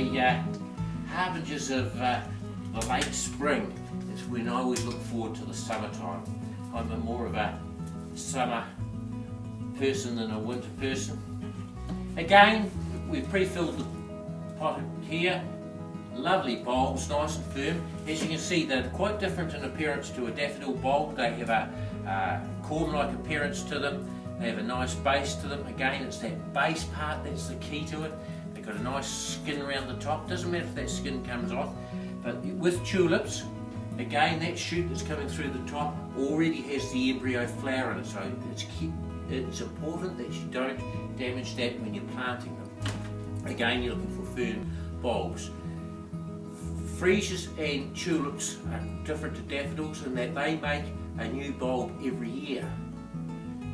the harbingers of the late spring. It's when I always look forward to the summertime. I'm more of a summer person than a winter person. Again, we've pre-filled the pot here. Lovely bulbs, nice and firm. As you can see, they're quite different in appearance to a daffodil bulb. They have a corm-like appearance to them. They have a nice base to them. Again, it's that base part that's the key to it. They've got a nice skin around the top. Doesn't matter if that skin comes off. But with tulips, again, that shoot that's coming through the top already has the embryo flower in it. So it's important that you don't damage that when you're planting them. Again, you're looking for firm bulbs. Freesias and tulips are different to daffodils in that they make a new bulb every year.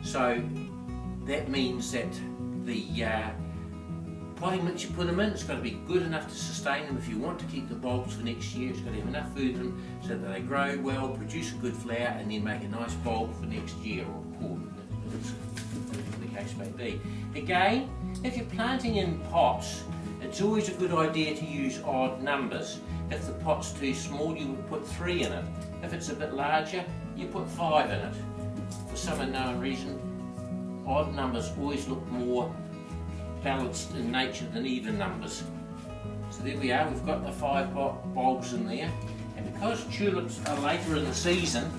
So that means that the potting mix you put them in, it's got to be good enough to sustain them. If you want to keep the bulbs for next year, it's got to have enough food in them so that they grow well, produce a good flower, and then make a nice bulb for next year, or the case may be. Again, if you're planting in pots, it's always a good idea to use odd numbers. If the pot's too small, you would put 3 in it. If it's a bit larger, you put 5 in it. For some unknown reason, odd numbers always look more balanced in nature than even numbers. So there we are, we've got the 5 bulbs in there. And because tulips are later in the season,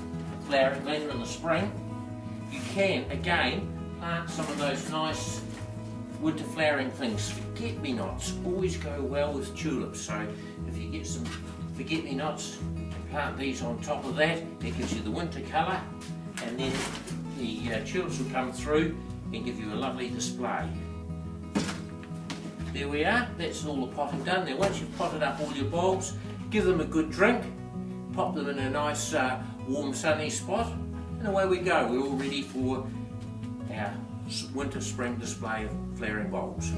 flowering later in the spring, you can, again, plant some of those nice winter flowering things. Forget-me-nots always go well with tulips, so if you get some forget-me-nots and plant these on top of that, it gives you the winter colour, and then the tulips will come through and give you a lovely display. There we are, that's all the potting done. Now once you've potted up all your bulbs, give them a good drink, pop them in a nice warm sunny spot, and away we go. We're all ready for our winter spring display of flaring bulbs.